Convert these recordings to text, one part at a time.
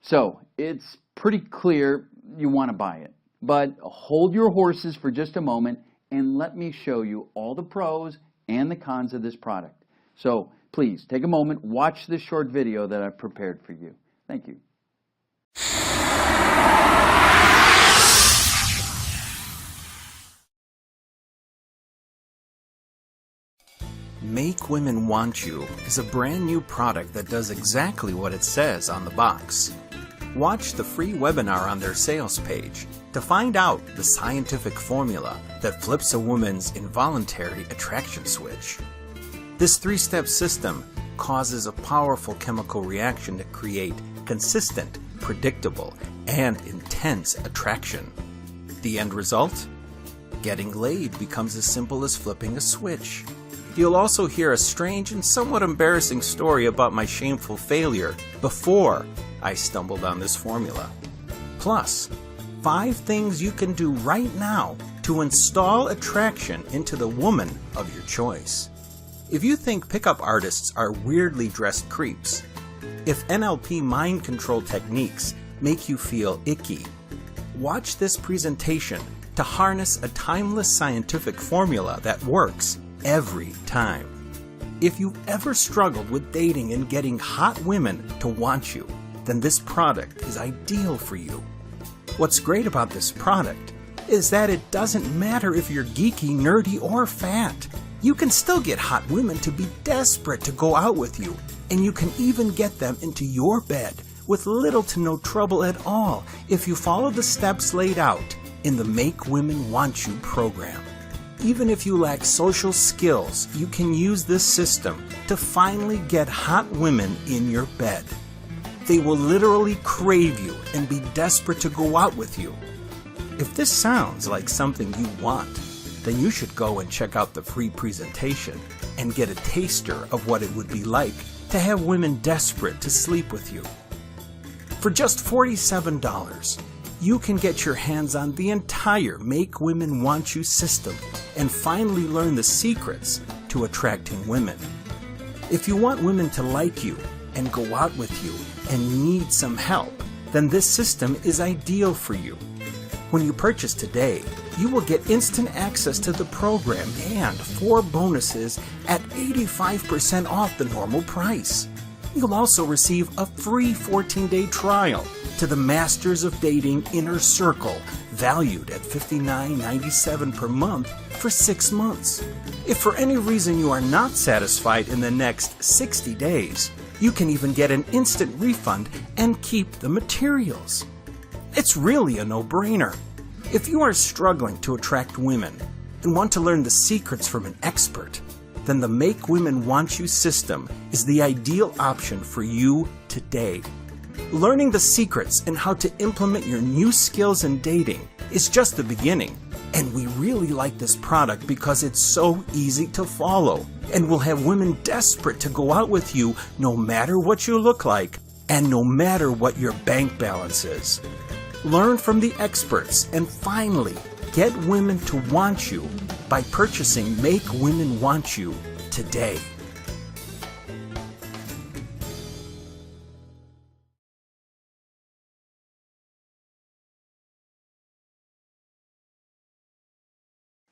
So it's pretty clear you want to buy it. But hold your horses for just a moment and let me show you all the pros and the cons of this product. So please take a moment, watch this short video that I've prepared for you. Thank you. Make Women Want You is a brand new product that does exactly what it says on the box. Watch the free webinar on their sales page to find out the scientific formula that flips a woman's involuntary attraction switch. This three-step system causes a powerful chemical reaction to create consistent, predictable, and intense attraction. The end result? Getting laid becomes as simple as flipping a switch. You'll also hear a strange and somewhat embarrassing story about my shameful failure before I stumbled on this formula. Plus, 5 things you can do right now to install attraction into the woman of your choice. If you think pickup artists are weirdly dressed creeps, if NLP mind control techniques make you feel icky, watch this presentation to harness a timeless scientific formula that works every time. If you've ever struggled with dating and getting hot women to want you, then this product is ideal for you. What's great about this product is that it doesn't matter if you're geeky, nerdy, or fat. You can still get hot women to be desperate to go out with you, and you can even get them into your bed with little to no trouble at all if you follow the steps laid out in the Make Women Want You program. Even if you lack social skills, you can use this system to finally get hot women in your bed. They will literally crave you and be desperate to go out with you. If this sounds like something you want, then you should go and check out the free presentation and get a taster of what it would be like to have women desperate to sleep with you. For just $47, you can get your hands on the entire Make Women Want You system and finally learn the secrets to attracting women. If you want women to like you and go out with you and need some help, then this system is ideal for you. When you purchase today, you will get instant access to the program and 4 bonuses at 85% off the normal price. You'll also receive a free 14-day trial to the Masters of Dating Inner Circle, valued at $59.97 per month for 6 months. If for any reason you are not satisfied in the next 60 days, you can even get an instant refund and keep the materials. It's really a no-brainer. If you are struggling to attract women and want to learn the secrets from an expert, then the Make Women Want You system is the ideal option for you today. Learning the secrets and how to implement your new skills in dating is just the beginning, and we really like this product because it's so easy to follow and will have women desperate to go out with you no matter what you look like and no matter what your bank balance is. Learn from the experts and finally get women to want you by purchasing Make Women Want You today.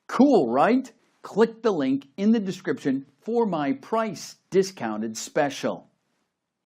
Cool, right? Click the link in the description for my price discounted special.